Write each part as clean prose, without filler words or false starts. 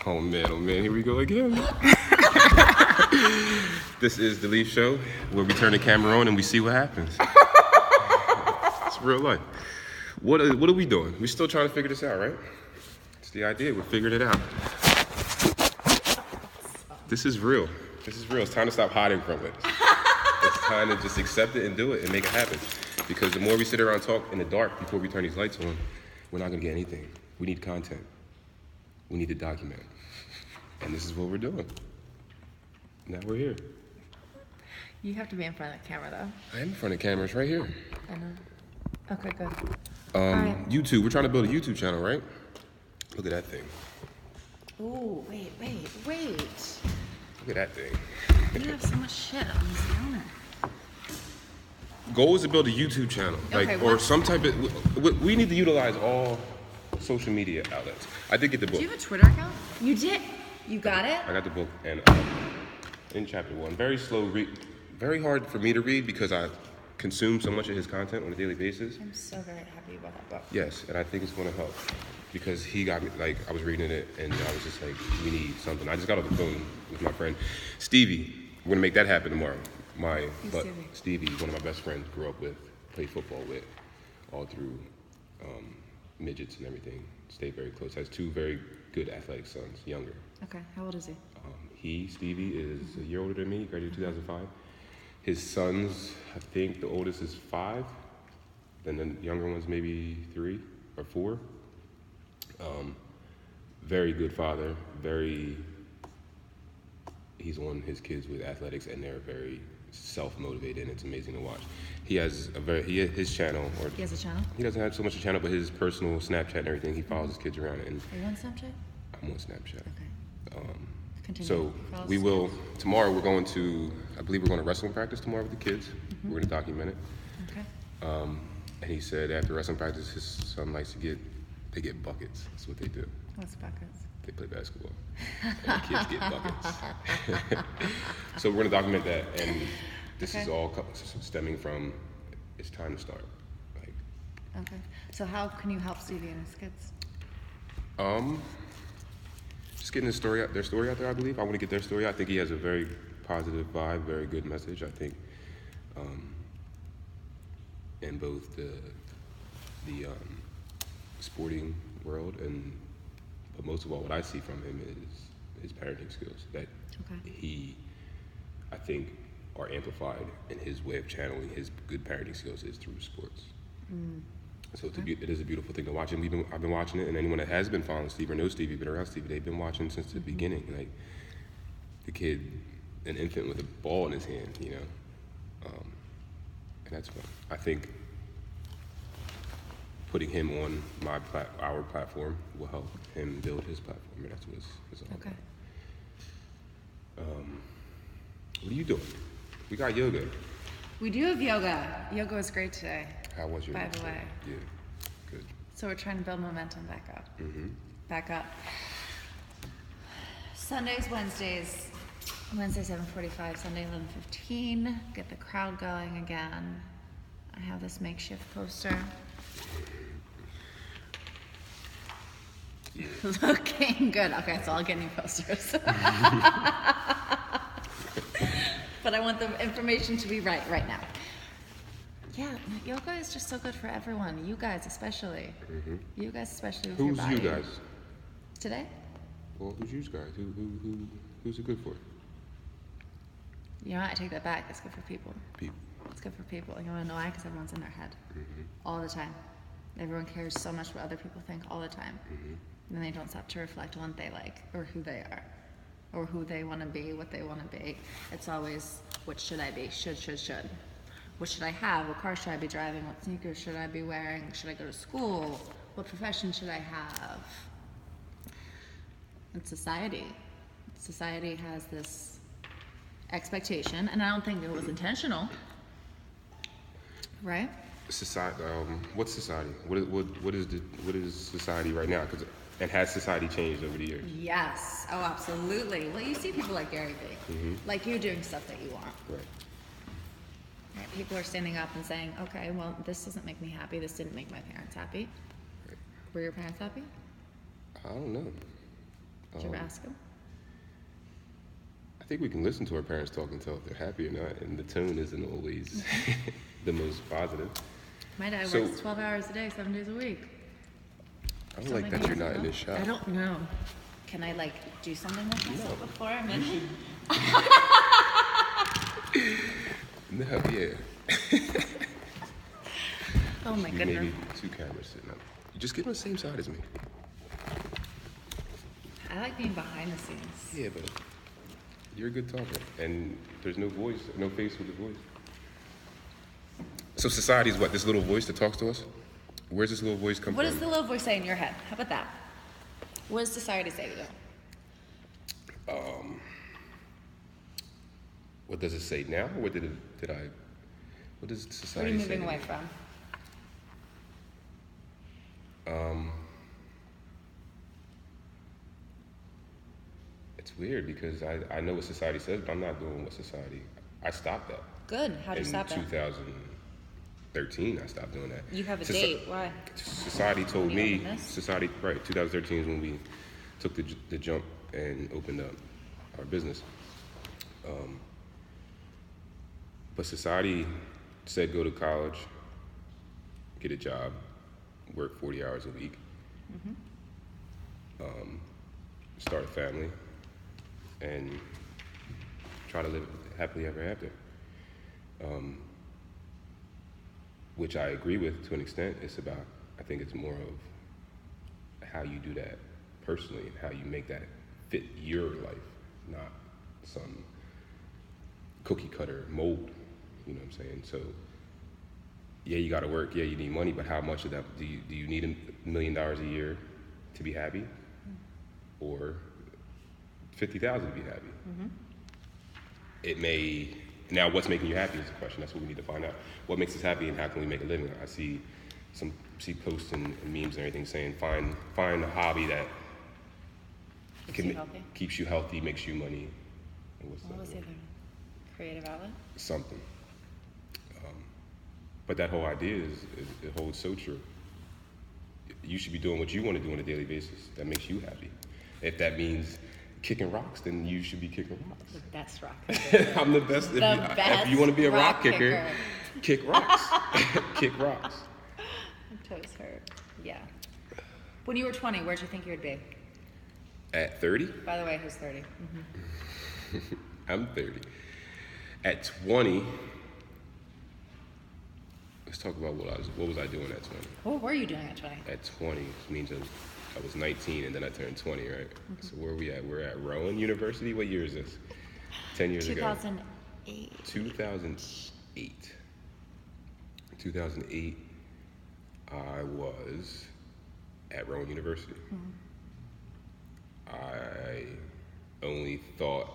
Oh man, here we go again. This is TheLeaShow, where we turn the camera on and we see what happens. It's real life. What are we doing? We're still trying to figure this out, right? It's the idea. We're figuring it out. This is real. It's time to stop hiding from it. It's time to just accept it and do it and make it happen. Because the more we sit around and talk in the dark before we turn these lights on, we're not going to get anything. We need content. We need to document. And this is what we're doing. Now we're here. You have to be in front of the camera, though. I am in front of cameras right here. I know. Okay, good. YouTube. We're trying to build a YouTube channel, right? Look at that thing. Ooh, wait. Look at that thing. You have so much shit on this counter. Goal is to build a YouTube channel, or some type of. We need to utilize all social media outlets. I did get the book. Do you have a Twitter account? You did. You got it? I got the book, and in chapter 1, very slow read, very hard for me to read because I consume so much of his content on a daily basis. I'm so very happy about that book. Yes, and I think it's going to help because he got me, I was reading it and I was just like, we need something. I just got off the phone with my friend Stevie. We're going to make that happen tomorrow. Stevie, one of my best friends, grew up with, played football with, all through midgets and everything. Stayed very close. Has 2 very good athletic sons, younger. Okay, how old is he? Stevie, is a year older than me, graduated 2005. His sons, I think the oldest is 5, then the younger one's maybe 3 or 4. Very good father, he's on his kids with athletics and they're very self-motivated and it's amazing to watch. He has his channel. He has a channel? He doesn't have so much a channel, but his personal Snapchat and everything, he follows his kids around. And are you on Snapchat? I'm on Snapchat. Okay. Continue. So we will, tomorrow we're going to, I believe we're going to wrestling practice tomorrow with the kids. Mm-hmm. We're going to document it. Okay. And he said after wrestling practice, his son likes to they get buckets. That's what they do. What's buckets? They play basketball. And the kids get buckets. So we're going to document that. And this is all stemming from, it's time to start. Okay. So how can you help Stevie and his kids? Just getting their story out there, I believe. I want to get their story out. I think he has a very positive vibe, very good message. I think in both the sporting world but most of all, what I see from him is his parenting skills that he, I think, are amplified in his way of channeling his good parenting skills is through sports. So it is a beautiful thing to watch, and I've been watching it, and anyone that has been following Steve or knows Stevie, been around Stevie, they've been watching since the beginning. Like the kid, an infant with a ball in his hand, and that's fun. I think putting him on our platform will help him build his platform, and that's what it's all about. What are you doing? We got yoga. We do have yoga. Yoga was great today. How was your By the way. Yeah, good. So we're trying to build momentum back up. Mm-hmm. Back up. Sundays, Wednesdays. Wednesday 7:45, Sunday 11:15. Get the crowd going again. I have this makeshift poster. Yeah. Looking good. Okay, so I'll get new posters. But I want the information to be right now. Yeah, yoga is just so good for everyone. You guys especially. Mm-hmm. You guys especially with your body. Who's you guys? Today? Well, who's you guys? Who's it good for? You know what? I take that back. It's good for people. People. It's good for people. You want to know why? Because everyone's in their head. Mm-hmm. All the time. Everyone cares so much what other people think all the time. Mm-hmm. And then they don't stop to reflect on what they like or who they are. Or who they want to be, what they want to be. It's always, what should I be? Should. What should I have? What car should I be driving? What sneakers should I be wearing? Should I go to school? What profession should I have? It's society. Society has this expectation, and I don't think it was intentional. Right? Society. What's society? What is society right now? And has society changed over the years? Yes. Oh, absolutely. Well, you see people like Gary Vee, like you doing stuff that you want. Right. People are standing up and saying, okay, well, this doesn't make me happy. This didn't make my parents happy. Right. Were your parents happy? I don't know. Did you ever ask them? I think we can listen to our parents talk and tell if they're happy or not, and the tone isn't always the most positive. My dad So- works 12 hours a day, 7 days a week. I don't like that you're not in this shop. I don't know. Can I like do something with myself before I'm in? No, yeah. Oh my goodness. Maybe 2 cameras sitting up. You just get on the same side as me. I like being behind the scenes. Yeah, but you're a good talker, and there's no voice, no face with a voice. So society is what? This little voice that talks to us? Where's this little voice come What from? does the little voice say in your head? How about that? What does society say to you? What does it say now? Or what did I? What does What are society you say? moving to away me? from? It's weird because I know what society says, but I'm not doing what society. I stopped that. Good. How'd you stop In that? 2013, I stopped doing that. You have a Soci- date. Why? Society told When you me, opened this? society, right, 2013 is when we took the jump and opened up our business. But society said go to college, get a job, work 40 hours a week, start a family, and try to live happily ever after. Which I agree with to an extent. I think it's more of how you do that personally and how you make that fit your life, not some cookie cutter mold. You know what I'm saying? So, yeah, you got to work. Yeah, you need money, but how much of that do you need $1 million a year to be happy, or 50,000 to be happy? It may. Now, what's making you happy is the question. That's what we need to find out. What makes us happy, and how can we make a living? I see posts and memes and everything saying find a hobby that keeps you healthy, makes you money. And what's What was the other? Creative outlet? something. But that whole idea it holds so true. You should be doing what you want to do on a daily basis that makes you happy. If that means kicking rocks, then you should be kicking rocks. The best rock kicker. I'm the best. If you want to be a rock kicker, kick rocks. Kick rocks. My toes hurt. Yeah. When you were 20, where'd you think you would be? At 30, By the way, who's 30? I'm 30. At 20, let's talk about what was I doing at 20? What were you doing at 20? At 20 means I was 19 and then I turned 20, right? So where are we at? We're at Rowan University. What year is this? 10 years ago. 2008. 2008. 2008, I was at Rowan University. I only thought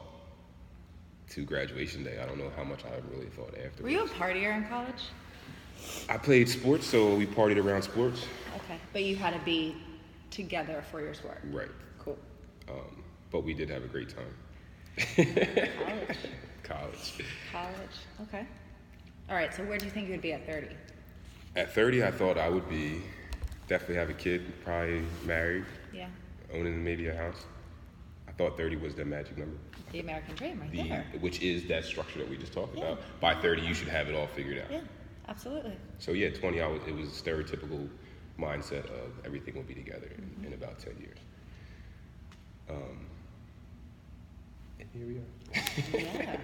to graduation day. I don't know how much I really thought afterwards. Were you a partier in college? I played sports, so we partied around sports. Okay. But you had to be together for your sport. Right. Cool. But we did have a great time. College. College. Okay. All right. So where do you think you would be at 30? At 30, I thought I would definitely have a kid, probably married, Yeah. owning maybe a house. I thought 30 was the magic number. The American dream right there. Which is that structure that we just talked Yeah. about. By 30, you should have it all figured out. Yeah. Absolutely. So yeah, 20, it was a stereotypical mindset of everything will be together in about 10 years. And here we are. Yeah.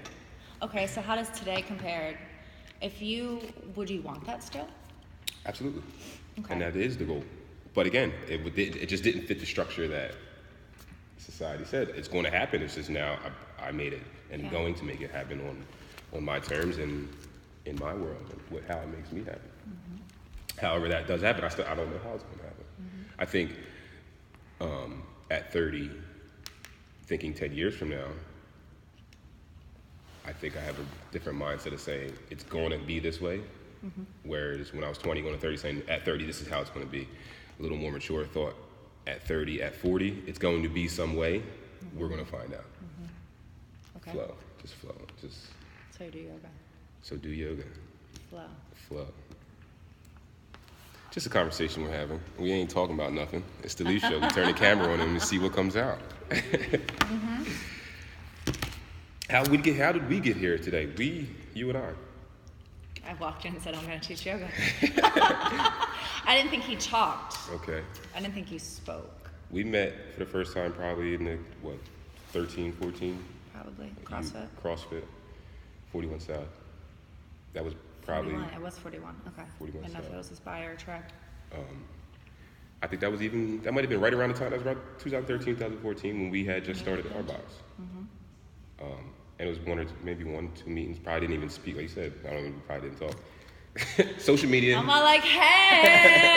Okay. So how does today compare? Would you want that still? Absolutely. Okay. And that is the goal. But again, it just didn't fit the structure that society said. It's going to happen. It's just now I made it, and I'm going to make it happen on my terms and in my world and how it makes me happy. However that does happen, I don't know how it's going to happen. I think at 30, thinking 10 years from now, I think I have a different mindset of saying it's going to be this way. Whereas when I was 20, going to 30, saying at 30, this is how it's going to be. A little more mature thought. At 30, at 40, it's going to be some way. We're going to find out. Okay. Flow. Just flow. So you do yoga. So do yoga. Flow. Flow. Just a conversation we're having. We ain't talking about nothing. It's the TheLeaShow. We turn the camera on him and see what comes out. How did we get here today? You and I. I walked in and said, I'm going to teach yoga. I didn't think he talked. Okay. I didn't think he spoke. We met for the first time probably in the, 13, 14? Probably. CrossFit. CrossFit. 41 South. That was probably... 41. It was 41. Okay. 41 I didn't know if it was Aspire or Track. I think that might have been right around the time, that was around 2013, 2014 when we had just started our box. And it was maybe 1, 2 meetings. Probably didn't even speak. Like you said, we probably didn't talk. Social media. I'm all like, hey!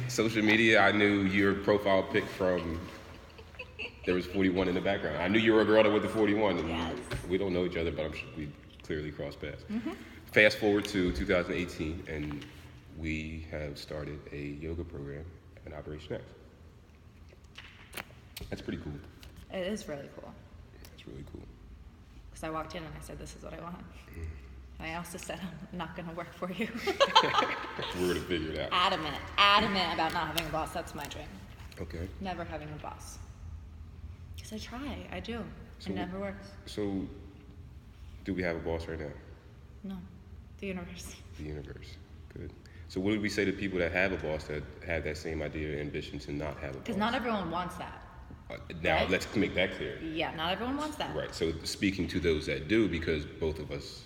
Social media, I knew your profile pic from, there was 41 in the background. I knew you were a girl that went to 41. And Yes. we don't know each other, but I'm sure we clearly crossed paths. Fast forward to 2018, and we have started a yoga program at Operation X. That's pretty cool. It is really cool. That's really cool. Because I walked in and I said, this is what I want. And I also said, I'm not going to work for you. We're going to figure it out. Adamant about not having a boss. That's my dream. Okay. Never having a boss. Because I try. I do. So, it never works. So, do we have a boss right now? No. The universe. The universe. Good. So what would we say to people that have a boss that have that same idea or ambition to not have a boss? Because not everyone wants that. Now, right? Let's make that clear. Yeah, not everyone wants that. Right. So speaking to those that do, because both of us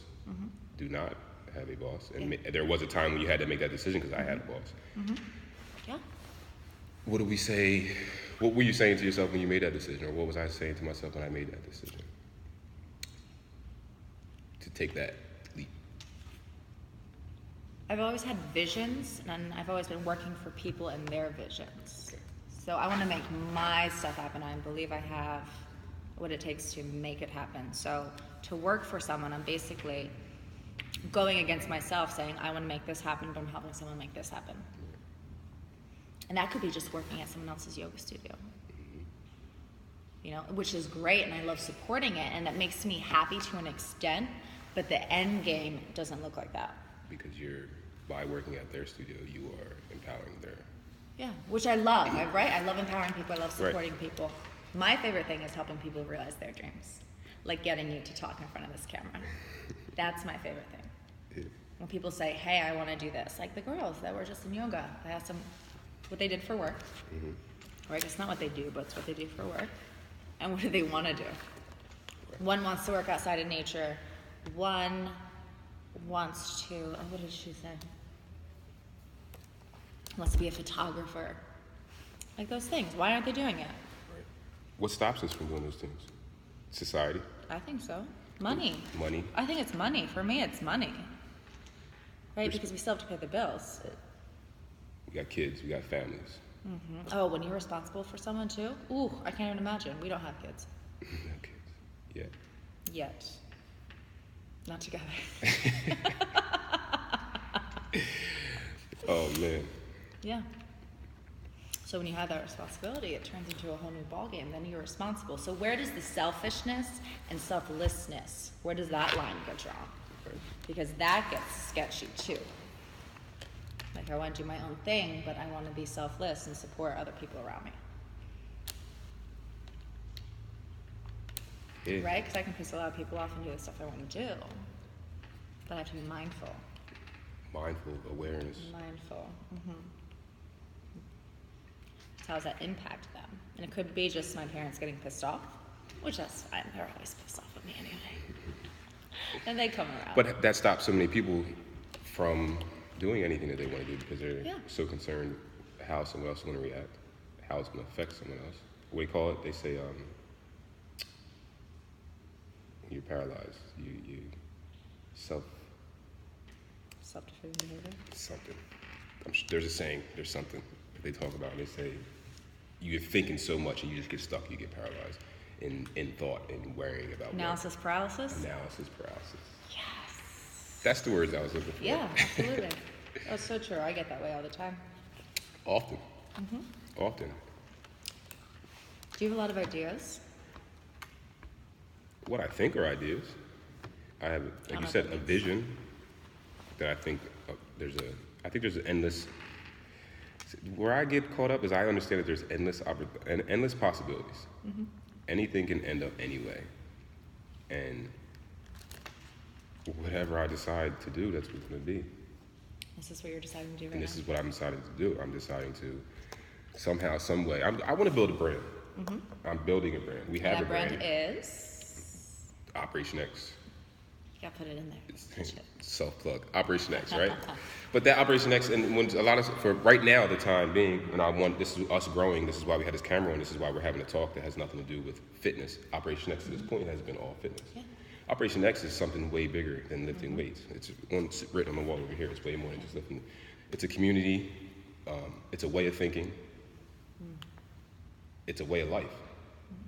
do not have a boss. And there was a time when you had to make that decision because I had a boss. Yeah. What do we say? What were you saying to yourself when you made that decision? Or what was I saying to myself when I made that decision? To take that leap. I've always had visions, and I've always been working for people and their visions. Okay. So I want to make my stuff happen. I believe I have what it takes to make it happen. So to work for someone, I'm basically going against myself, saying, I want to make this happen, but I'm helping someone make this happen. And that could be just working at someone else's yoga studio. You know, which is great, and I love supporting it, and it makes me happy to an extent, but the end game doesn't look like that. Because by working at their studio, you are empowering their... Yeah, which I love, right? I love empowering people, I love supporting Right. people. My favorite thing is helping people realize their dreams. Like getting you to talk in front of this camera. That's my favorite thing. Yeah. When people say, hey, I want to do this. Like the girls that were just in yoga. I asked them what they did for work. Or I guess not what they do, but it's what they do for work. And what do they want to do? Right. One wants to work outside in nature. One wants to, what did she say? Wants to be a photographer. Like those things. Why aren't they doing it? Right. What stops us from doing those things? Society? I think so. Money. Money? I think it's money. For me, it's money. Right? Because we still have to pay the bills. We got kids, we got families. Oh, when you're responsible for someone too? Ooh, I can't even imagine. We don't have kids. No kids. Yet. Yet. Not together. Oh, man. Yeah. So when you have that responsibility, it turns into a whole new ballgame. Then you're responsible. So where does the selfishness and selflessness, where does that line get drawn? Right. Because that gets sketchy too. Like I want to do my own thing, but I want to be selfless and support other people around me. Yeah. Right? Because I can piss a lot of people off and do the stuff I want to do. But I have to be mindful. Mindful awareness. Mindful. So how does that impact them? And it could be just my parents getting pissed off, which that's fine. They're always pissed off at me anyway. And they come around. But that stops so many people from doing anything that they want to do because they're so concerned how someone else is going to react, how it's going to affect someone else. What do you call it? They say you're paralyzed. You Self-defeating behavior? Something. There's a saying, there's something that they talk about. They say you're thinking so much and you just get stuck, you get paralyzed in thought and worrying about Analysis paralysis? Analysis paralysis. Yes. That's the words I was looking for. Yeah, absolutely. That's so true. I get that way all the time. Often. Often. Do you have a lot of ideas? What I think are ideas. I have, like you said, a vision that I think there's I think there's endless. Where I get caught up is I understand that there's endless possibilities. Anything can end up anyway, and whatever I decide to do, that's what's going to be. This is what you're deciding to do right And now. this is what I'm deciding to do. I'm deciding to somehow, some way. I want to build a brand. I'm building a brand. We have And a that brand. is. Operation X. You gotta put it in there. That's it. Self-plug. Operation X, right? But that Operation X, and when a lot of, for right now, the time being, and this is us growing, this is why we had this camera on, this is why we're having a talk that has nothing to do with fitness. Operation X to this point has been all fitness. Yeah. Operation X is something way bigger than lifting weights. It's written on the wall over here. It's way more than just lifting. It's a community. It's a way of thinking. It's a way of life.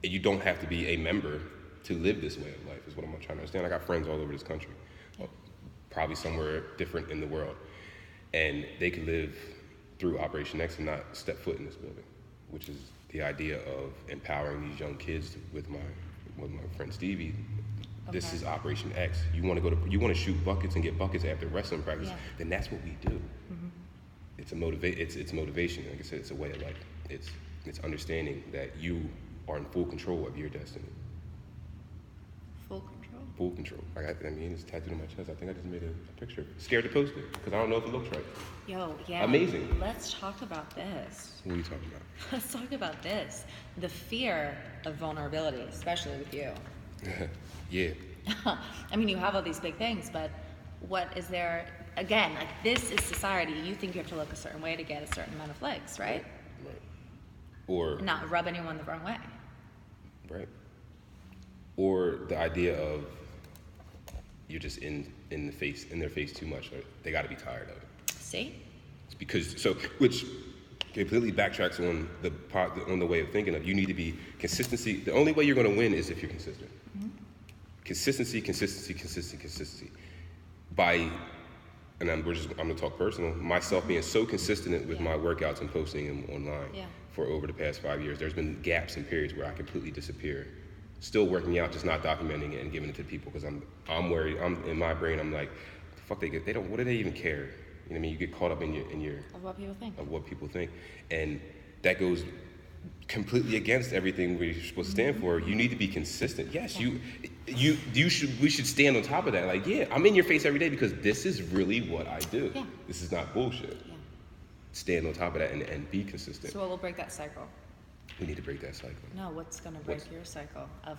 And you don't have to be a member to live this way of life, is what I'm trying to understand. I got friends all over this country, probably somewhere different in the world. And they could live through Operation X and not step foot in this building, which is the idea of empowering these young kids with my friend Stevie. This is Operation X. You want to shoot buckets and get buckets after wrestling practice, then that's what we do. It's motivation. Like I said, it's a way of life. It's understanding that you are in full control of your destiny. Full control. Full control. I mean, it's tattooed on my chest. I think I just made a picture. Scared to post it because I don't know if it looks right. Yo, yeah. Amazing. Let's talk about this. What are you talking about? Let's talk about this. The fear of vulnerability, especially with you. Yeah. I mean, you have all these big things, but what is there? Again, like this is society. You think you have to look a certain way to get a certain amount of likes, right? Right. Or Not rub anyone the wrong way. right. Or the idea of you're just in their face too much, or they got to be tired of it. See? It's because which completely backtracks on the way of thinking of you need to be consistency. The only way you're going to win is if you're consistent. Consistency. And I'm going to talk personal. Myself being so consistent with my workouts and posting them online for over the past 5 years. There's been gaps and periods where I completely disappear. Still working out, just not documenting it and giving it to people because I'm worried. I'm in my brain. I'm like, the fuck they don't. What do they even care? You know what I mean? You get caught up in your Of what people think. and that goes completely against everything we're supposed to stand for. You need to be consistent. Yes, we should stand on top of that. Like, yeah, I'm in your face every day because this is really what I do. Yeah. This is not bullshit. Yeah. Stand on top of that and be consistent. So what will break that cycle? We need to break that cycle. No, what's going to break your cycle of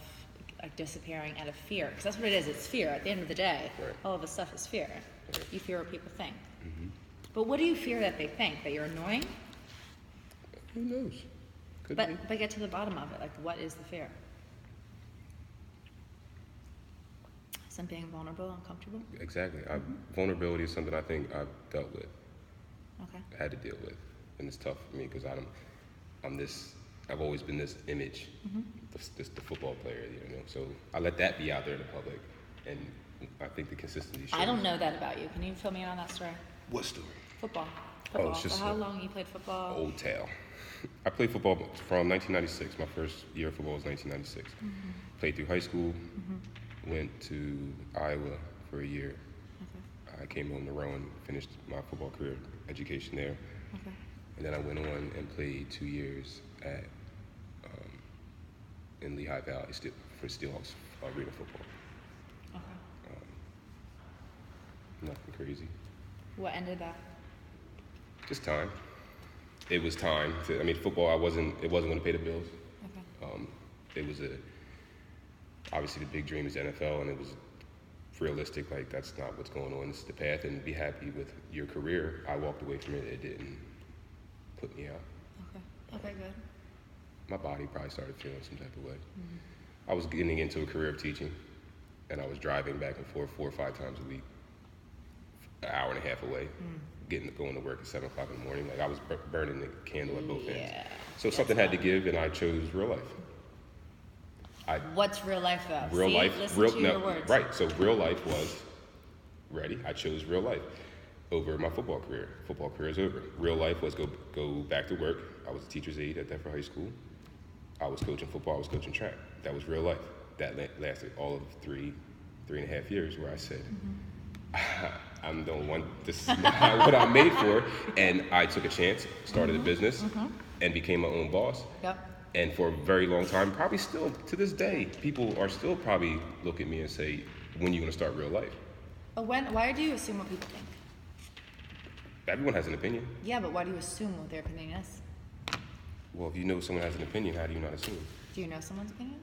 like disappearing out of fear? Because that's what it is. It's fear. At the end of the day, all of this stuff is fear. Right. You fear what people think. But what do you fear that they think? That you're annoying? Who knows? Could But be. get to the bottom of it. Like, what is the fear? Isn't being vulnerable uncomfortable? Exactly. Vulnerability is something I think I've dealt with. Okay. Had to deal with, and it's tough for me because I've always been this image, the football player, you know. So I let that be out there in the public, and I think the consistency. I don't know that about you. Can you fill me in on that story? What story? Football. Oh, it's So just how long you played football? Old tale. I played football from 1996. My first year of football was 1996. Played through high school. Went to Iowa for a year. Okay. I came home to Rowan, finished my football career education there. Okay. And then I went on and played 2 years at in Lehigh Valley for Steelhawks arena football. Okay. Nothing crazy, What ended that? just time. It was time. Football. It wasn't going to pay the bills. Okay. It was obviously the big dream is NFL, and it was realistic. Like that's not what's going on. This is the path, and be happy with your career. I walked away from it. It didn't put me out. Okay. Okay, good. My body probably started feeling some type of way. I was getting into a career of teaching, and I was driving back and forth 4 or 5 times a week, an hour and a half away, going to work at 7 o'clock in the morning. Like I was burning the candle at both ends. So something had to give, and I chose real life. What's real life though? Real See? life, Listen to your words. right? So real life was ready. I chose real life over my football career. Football career is over. Real life was go back to work. I was a teacher's aide at Denver High School. I was coaching football. I was coaching track. That was real life. That lasted all of three and a half years, where I said, I'm the one, this is not what I'm made for. And I took a chance, started a business, and became my own boss. Yep. And for a very long time, probably still to this day, people are still probably look at me and say, when are you going to start real life? But why do you assume what people think? Everyone has an opinion. Yeah, but why do you assume what their opinion is? Well, if you know someone has an opinion, how do you not assume? Do you know someone's opinion?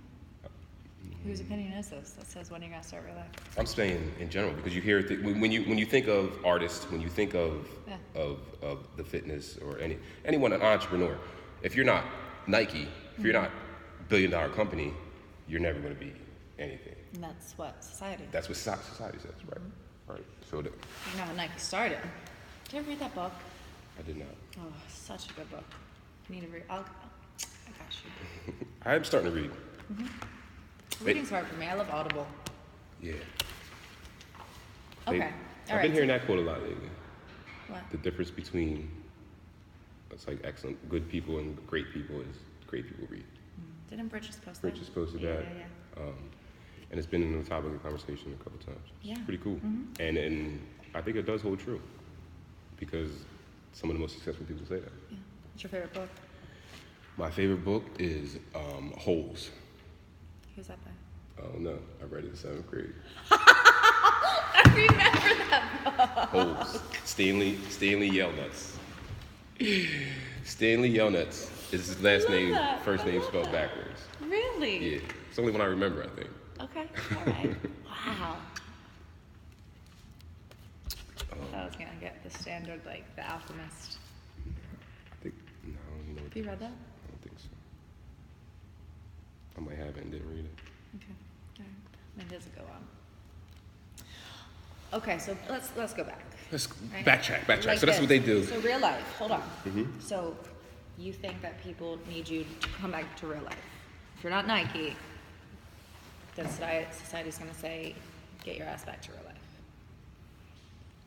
Whose opinion is this that says when you're gonna start real life? I'm saying in general because you hear when you think of artists, when you think of the fitness or anyone an entrepreneur, if you're not Nike, if you're not a billion-dollar company, you're never going to be anything. And that's what society. That's what society says, right? Right. So you know how Nike started. Did you ever read that book? I did not. Oh, such a good book. You need to read. I got you. I'm starting to read. Reading's hard for me. I love Audible. Yeah. Okay. I've been hearing that quote a lot lately. What? The difference between it's like excellent, good people and great people is great people read. Didn't Bridges post that? Bridges posted that. Yeah. And it's been in the topic of conversation a couple times. Yeah. It's pretty cool. And I think it does hold true because some of the most successful people say that. Yeah. What's your favorite book? My favorite book is Holes. Who's that by? Oh no, I read it in 7th grade. I remember that book. Holes. Stanley Yelnuts. Stanley Yelnuts is his last name, first name spelled backwards. Really? Yeah. It's the only one I remember, I think. Okay. All right. Wow. I was gonna get the standard, like The Alchemist. I think no, you know. Have you read that? I don't think so. I might have it and didn't read it. Okay. All right. When does it go on? Okay, so let's go back. Let's Right? backtrack. Like So that's what they do. So real life. Hold on. So you think that people need you to come back to real life? If you're not Nike, then society's gonna say, get your ass back to real life.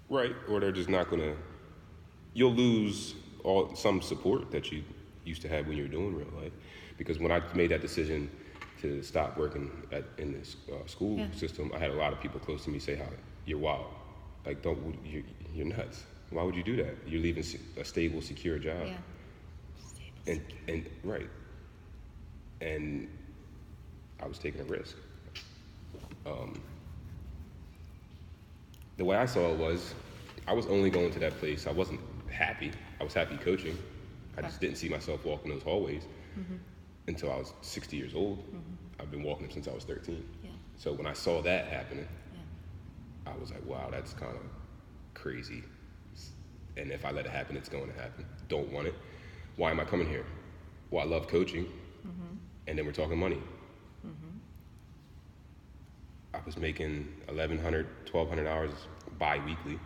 Right, or they're just not gonna. You'll lose some support that you used to have when you were doing real life, because when I made that decision to stop working in this school system, I had a lot of people close to me say, "How you're wild, like you're nuts. Why would you do that? You're leaving a stable, secure job." Yeah. And right, and I was taking a risk. The way I saw it was, I was only going to that place. I wasn't happy. I was happy coaching. I just didn't see myself walking those hallways until I was 60 years old. I've been walking them since I was 13. Yeah. So when I saw that happening, Yeah. I was like, wow, that's kind of crazy. And if I let it happen, it's going to happen. Don't want it. Why am I coming here? Well, I love coaching. And then we're talking money. I was making $1,100, $1,200 bi-weekly,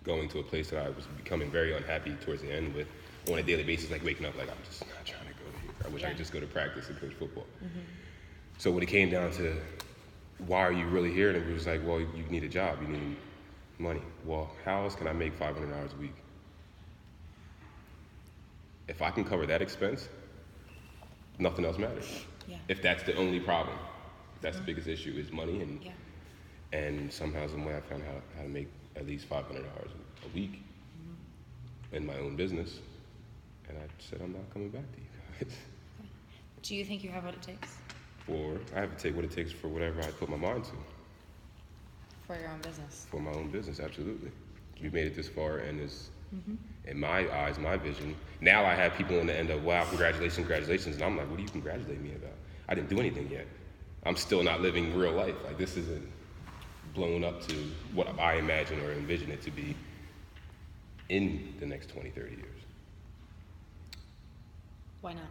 going to a place that I was becoming very unhappy towards the end with on a daily basis, like waking up like, I'm just not trying to go here. I wish I could just go to practice and coach football. So when it came down to why are you really here, and it was like, well, you need a job, you need money. Well, how else can I make $500 a week? If I can cover that expense, nothing else matters. Yeah. If that's the only problem, if that's the biggest issue is money, and somehow, some way I found how to make at least $500 a week in my own business, and I said, I'm not coming back to you guys. Do you think you have what it takes? Or I have to take what it takes for whatever I put my mind to. For your own business? For my own business, absolutely. We made it this far, and it's, in my eyes, my vision. Now I have people on the end of, wow, congratulations, congratulations. And I'm like, what do you congratulate me about? I didn't do anything yet. I'm still not living real life. Like, this isn't blown up to what I imagine or envision it to be in the next 20, 30 years. Why not?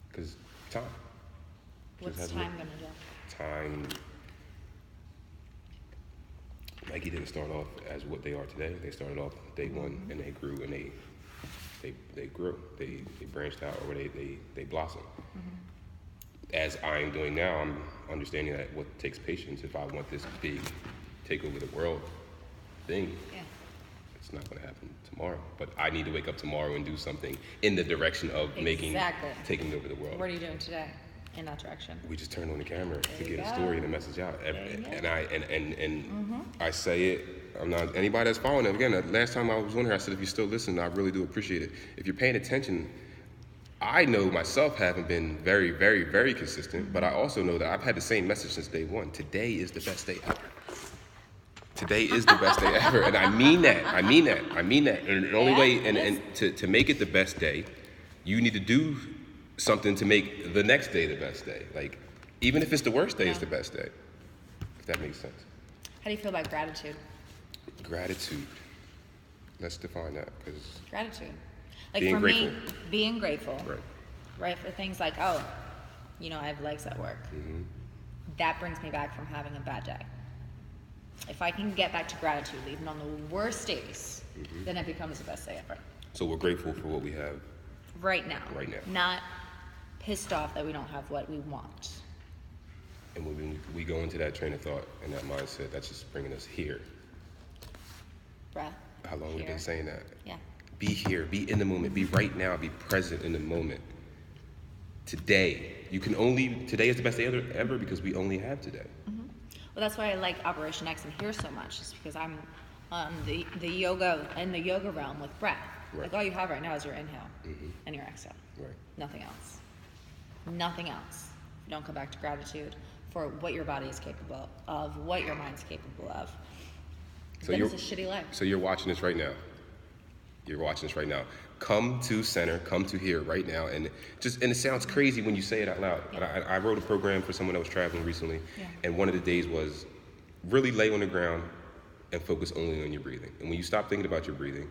Because time. What's time gonna do? Time. Nike didn't start off as what they are today. They started off day one, and they grew, and they grew. They branched out, or they blossomed. As I'm doing now, I'm understanding that what takes patience. If I want this big take over the world thing, it's not going to happen tomorrow. But I need to wake up tomorrow and do something in the direction of taking over the world. What are you doing today? in that direction. We just turn on the camera to you get a go. story and a message out. There you go. And I say it. I'm not anybody that's following it. Again, the last time I was on here, I said if you're still listening, I really do appreciate it. If you're paying attention, I know myself haven't been very, very, very consistent, but I also know that I've had the same message since day one. Today is the best day ever. Today is the best day ever, and I mean that. I mean that. I mean that. And the only way, and to make it the best day, you need to do something to make the next day the best day. Like, even if it's the worst day, it's the best day. If that makes sense. How do you feel about gratitude? Gratitude. Let's define that, because Gratitude. Like being for grateful. me, being grateful. Right. Right, for things like, oh, you know, I have legs at work. Mm-hmm. That brings me back from having a bad day. If I can get back to gratitude, even on the worst days, then it becomes the best day ever. So we're grateful for what we have Right now. Right now. Not pissed off that we don't have what we want. and when we go into that train of thought and that mindset, that's just bringing us here. Breath. How long have we been saying that? Yeah. Be here, be in the moment, be right now, be present in the moment. Today, today is the best day ever because we only have today. Well, that's why I like Operation X and here so much, is because I'm the yoga in the yoga realm with breath. Right. Like all you have right now is your inhale and your exhale. Right. Nothing else. Nothing else. If you don't come back to gratitude for what your body is capable of, what your mind's capable of, then it's a shitty life. So you're watching this right now. You're watching this right now. Come to center, come to here right now. And it sounds crazy when you say it out loud. Yeah. I wrote a program for someone that was traveling recently. Yeah. And one of the days was really lay on the ground and focus only on your breathing. And when you stop thinking about your breathing,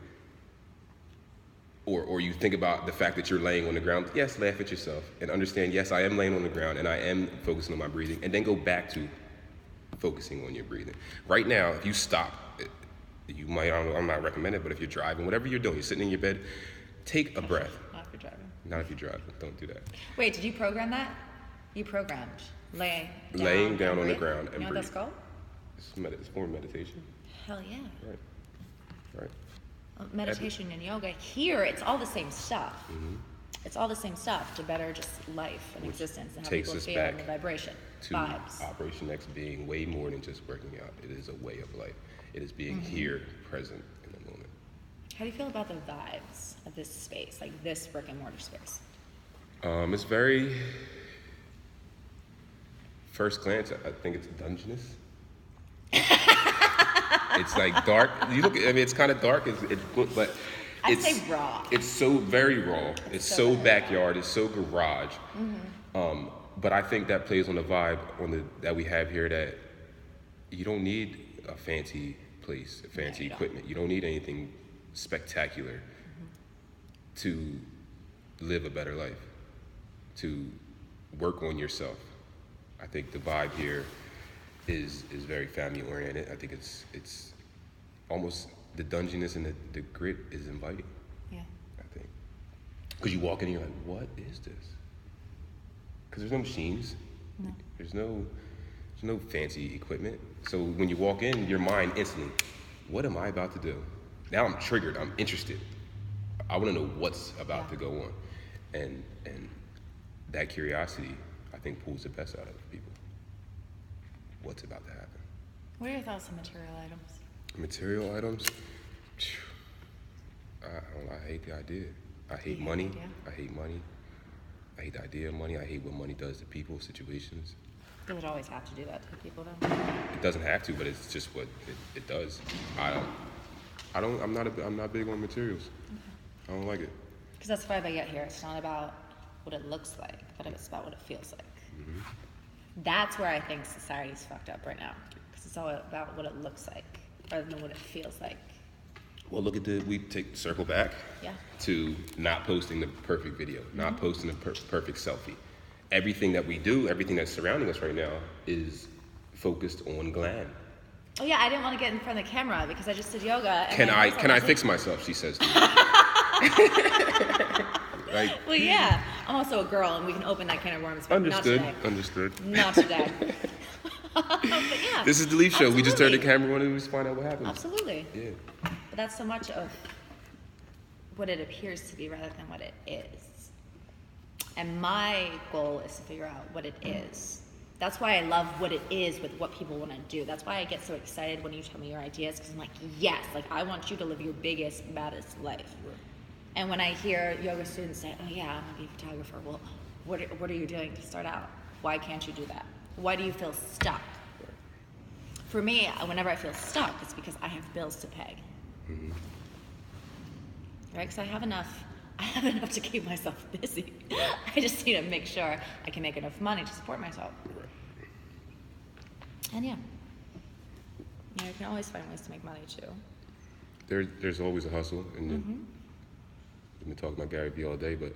or you think about the fact that you're laying on the ground, yes, laugh at yourself and understand, yes, I am laying on the ground and I am focusing on my breathing, and then go back to focusing on your breathing. Right now, if you stop, you might, I'm not recommending it, but if you're driving, whatever you're doing, you're sitting in your bed, take a breath. Not if you're driving. Not if you're driving, don't do that. Wait, did you program that? You programmed Laying down on the ground and you know what that's called? It's a form of meditation. Hell yeah. Right. Meditation and yoga. Here, it's all the same stuff. It's all the same stuff to better just life and existence and how takes people us feel back and the vibration, to vibes. Operation X being way more than just working out. It is a way of life. It is being here, present in the moment. How do you feel about the vibes of this space, like this brick and mortar space? It's very, first glance, I think it's dungeness. It's like dark. You look. I mean, it's kind of dark. But I'd say raw. It's so very raw. It's so backyard. It's so garage. But I think that plays on the vibe that we have here. That you don't need a fancy place, fancy equipment. You don't need anything spectacular to live a better life. To work on yourself. I think the vibe here is very family oriented. I think it's almost the dungeonness and the grit is inviting. Yeah. I think because you walk in and you're like, what is this? Because there's no machines. No. There's no fancy equipment. So when you walk in, your mind instantly, what am I about to do? Now I'm triggered. I'm interested. I want to know what's about to go on, and that curiosity, I think, pulls the best out of people. What's about to happen? What are your thoughts on material items? Material items? I hate the idea. I hate money. I hate money. I hate the idea of money. I hate what money does to people, situations. Does it always have to do that to people, though? It doesn't have to, but it's just what it does. I'm not big on materials. I don't like it. Because that's the vibe I get here. It's not about what it looks like, but it's about what it feels like. That's where I think society's fucked up right now. Because it's all about what it looks like, rather than what it feels like. Well, we circle back to not posting the perfect video, not posting the perfect selfie. Everything that we do, everything that's surrounding us right now is focused on glam. Oh yeah, I didn't want to get in front of the camera because I just did yoga. And Can I fix myself? She says to me. Well, yeah. I'm also a girl, and we can open that can of worms, but Understood. Not today. But yeah. This is TheLeaShow. Absolutely. We just turned the camera on and we just find out what happens. Absolutely. Yeah. But that's so much of what it appears to be rather than what it is. And my goal is to figure out what it is. That's why I love what it is with what people want to do. That's why I get so excited when you tell me your ideas, because I'm like, yes, like I want you to live your biggest, baddest life. Right. And when I hear yoga students say, oh yeah, I'm gonna be a photographer, well, what are you doing to start out? Why can't you do that? Why do you feel stuck? Right. For me, whenever I feel stuck, it's because I have bills to pay. Mm-hmm. Right? Because I have enough to keep myself busy. I just need to make sure I can make enough money to support myself. Right. And yeah, you can always find ways to make money too. There's always a hustle, and Mm-hmm. we've been talking about Gary Vee all day, but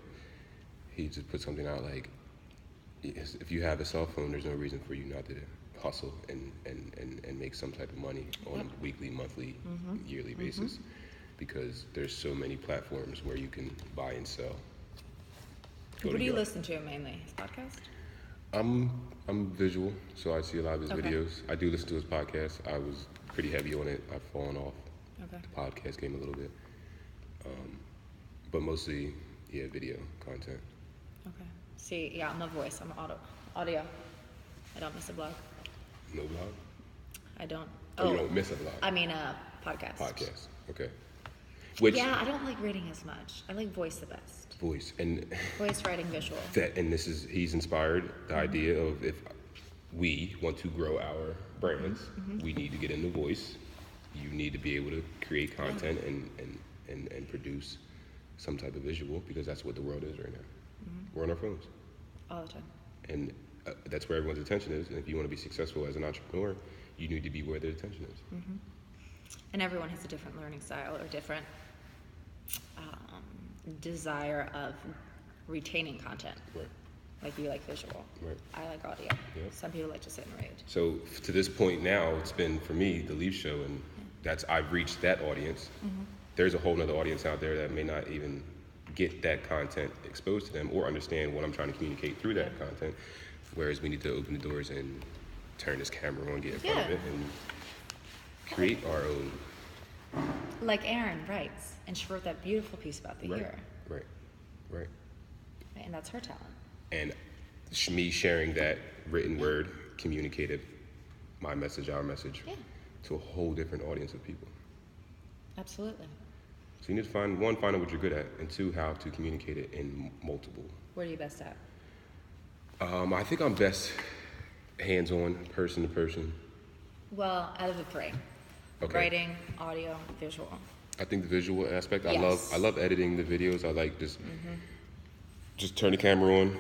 he just put something out like, if you have a cell phone, there's no reason for you not to hustle and make some type of money on a weekly, monthly, yearly basis, because there's so many platforms where you can buy and sell. What do you listen to mainly? His podcast? I'm visual, so I see a lot of his Okay. videos. I do listen to his podcast. I was pretty heavy on it. I've fallen off Okay. the podcast game a little bit, but mostly, video content. Okay. See, yeah, I'm the voice. I'm audio. I don't miss a blog. No blog? I don't. Oh, you don't miss a blog? I mean a podcast. Podcast. Okay. Which Yeah, I don't like reading as much. I like voice the best. voice and Voice, writing, visual. he's inspired the idea of, if we want to grow our brands, we need to get into voice. You need to be able to create content and produce some type of visual, because that's what the world is right now. We're on our phones, All the time. and that's where everyone's attention is. And if you want to be successful as an entrepreneur, you need to be where their attention is. And everyone has a different learning style or different desire of retaining content. Right. Like you like visual. Right. I like audio. Yep. Some people like to sit and read. So to this point now, it's been for me TheLeaShow, and I've reached that audience. There's a whole nother audience out there that may not even get that content exposed to them or understand what I'm trying to communicate through that content. Whereas we need to open the doors and turn this camera on, get in front of it, and create our own. Like Erin writes, and she wrote that beautiful piece about the year. Right. And that's her talent. And me sharing that written word communicated my message, our message, to a whole different audience of people. Absolutely. So you need to find out what you're good at, and two, how to communicate it in multiple. What are you best at? I think I'm best hands-on, person to person. Well, out of the three. Okay. Writing, audio, visual. I think the visual aspect. Yes. I love editing the videos. I like just turn the camera on,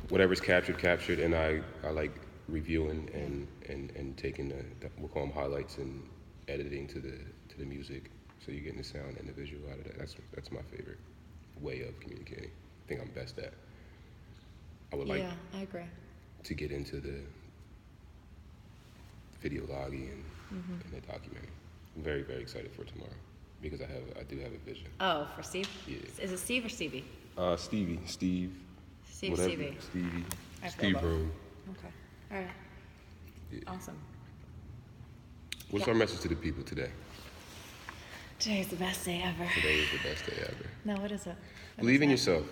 whatever's captured, and I like reviewing and taking we'll call them highlights and editing to the music, so you're getting the sound and the visual out of that. That's my favorite way of communicating. I think I'm best at. I would like I agree. to get into the video logging and the documentary. I'm very, very excited for tomorrow because I do have a vision. Oh, for Steve? Yeah. Is it Steve or Stevie? Steve, Steve, whatever. Stevie. Stevie, I feel Steve both. Rome. Okay. All right. Yeah. Awesome. What's our message to the people today? Today's the best day ever. Today is the best day ever. No, what is it? What Believe is in it? yourself.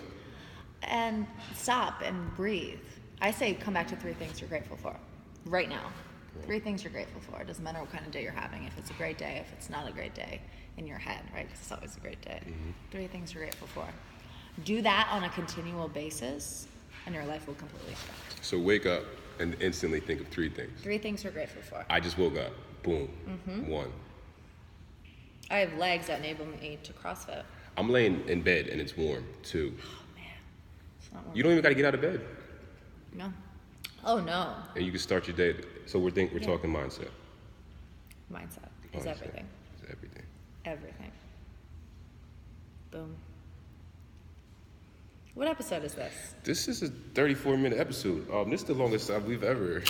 And stop and breathe. I say come back to 3 things you're grateful for right now. 3 things you're grateful for. It doesn't matter what kind of day you're having. If it's a great day, if it's not a great day in your head, right? Because it's always a great day. 3 things you're grateful for. Do that on a continual basis, and your life will completely shift. So wake up and instantly think of 3 things. 3 things you're grateful for. I just woke up. Boom. 1. I have legs that enable me to CrossFit. I'm laying in bed and it's warm. 2. Oh man, it's not warm. You don't even got to get out of bed, No. Oh no. and you can start your day. So we're talking mindset. Mindset is Mindset everything. is everything. Everything. Boom. What episode is this? This is a 34-minute episode. This is the longest time we've ever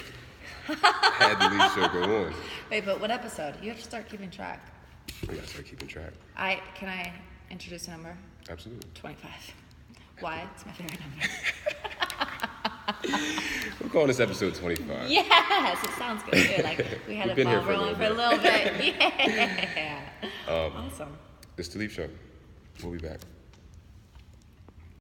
had the TheLeaShow go on. Wait, but what episode? You have to start keeping track. We gotta start keeping track. Can I introduce a number? Absolutely. 25. Why? It's my favorite number. We're calling this episode 25. Yes, it sounds good too. Like we had We've a been here ball for a rolling for a little little bit. Yeah. Awesome. It's TheLeaShow. We'll be back.